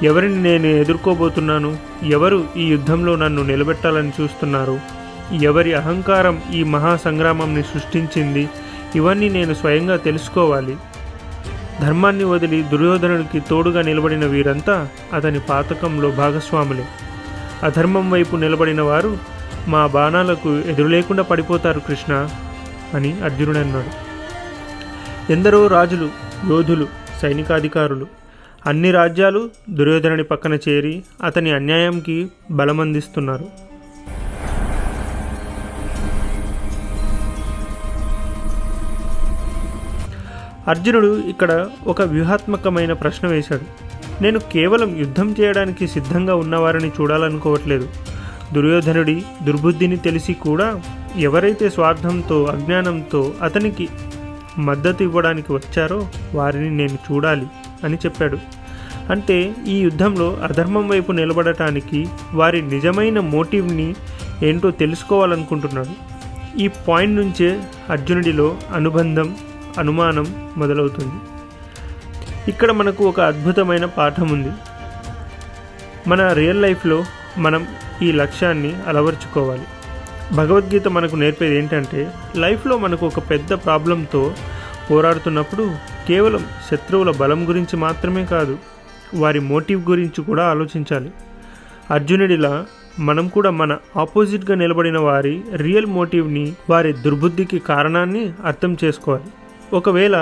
ఎవరిని నేను ఎదుర్కోబోతున్నాను, ఎవరు ఈ యుద్ధంలో నన్ను నిలబెట్టాలని చూస్తున్నారు, ఎవరి అహంకారం ఈ మహాసంగ్రామంని సృష్టించింది, ఇవన్నీ నేను స్వయంగా తెలుసుకోవాలి. ధర్మాన్ని వదిలి దుర్యోధనుడికి తోడుగా నిలబడిన వీరంతా అతని పాతకంలో భాగస్వాములే. అధర్మం వైపు నిలబడిన వారు మా బాణాలకు ఎదురులేకుండా పడిపోతారు కృష్ణ అని అర్జునుడు అన్నాడు. ఎందరో రాజులు, యోధులు, సైనికాధికారులు, అన్ని రాజ్యాలు దుర్యోధనుడి పక్కన చేరి అతని అన్యాయంకి బలమందిస్తున్నారు. అర్జునుడు ఇక్కడ ఒక వ్యూహాత్మకమైన ప్రశ్న వేశాడు. నేను కేవలం యుద్ధం చేయడానికి సిద్ధంగా ఉన్నవారిని చూడాలనుకోవట్లేదు. దుర్యోధనుడి దుర్బుద్ధిని తెలిసి కూడా ఎవరైతే స్వార్థంతో, అజ్ఞానంతో అతనికి మద్దతు ఇవ్వడానికి వచ్చారో వారిని నేను చూడాలి అని చెప్పాడు. అంటే ఈ యుద్ధంలో అధర్మం వైపు నిలబడటానికి వారి నిజమైన మోటివ్ని ఏంటో తెలుసుకోవాలనుకుంటున్నాడు. ఈ పాయింట్ నుంచే అర్జునుడిలో అనుబంధం, అనుమానం మొదలవుతుంది. ఇక్కడ మనకు ఒక అద్భుతమైన పాఠం ఉంది. మన రియల్ లైఫ్లో మనం ఈ లక్ష్యాన్ని అలవర్చుకోవాలి. భగవద్గీత మనకు నేర్పేది ఏంటంటే, లైఫ్లో మనకు ఒక పెద్ద ప్రాబ్లంతో పోరాడుతున్నప్పుడు కేవలం శత్రువుల బలం గురించి మాత్రమే కాదు, వారి మోటివ్ గురించి కూడా ఆలోచించాలి. అర్జునుడిలా మనం కూడా మన ఆపోజిట్గా నిలబడిన వారి రియల్ మోటివ్ని, వారి దుర్బుద్ధికి కారణాన్ని అర్థం చేసుకోవాలి. ఒకవేళ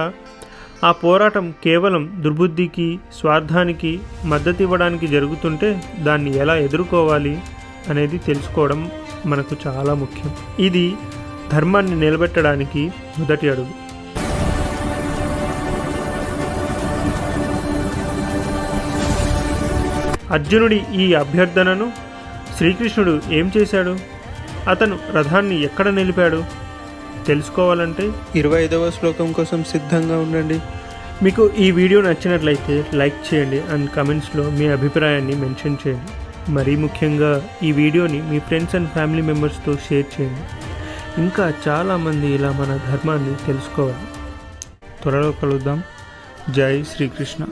ఆ పోరాటం కేవలం దుర్బుద్ధికి, స్వార్థానికి మద్దతు ఇవ్వడానికి జరుగుతుంటే దాన్ని ఎలా ఎదుర్కోవాలి అనేది తెలుసుకోవడం మనకు చాలా ముఖ్యం. ఇది ధర్మాన్ని నిలబెట్టడానికి మొదటి అడుగు. అర్జునుడి ఈ అభ్యర్థనను శ్రీకృష్ణుడు ఏం చేశాడు? అతను రథాన్ని ఎక్కడ నిలిపాడు? తెలుసుకోవాలంటే 25వ శ్లోకం కోసం సిద్ధంగా ఉండండి. మీకు ఈ వీడియో నచ్చినట్లయితే లైక్ చేయండి అండ్ కమెంట్స్లో మీ అభిప్రాయాన్ని మెన్షన్ చేయండి. మరీ ముఖ్యంగా ఈ వీడియోని మీ ఫ్రెండ్స్ అండ్ ఫ్యామిలీ మెంబర్స్తో షేర్ చేయండి. ఇంకా చాలామంది ఇలా మన ధర్మాన్ని తెలుసుకోవాలి. త్వరలో కలుద్దాం. జై శ్రీకృష్ణ.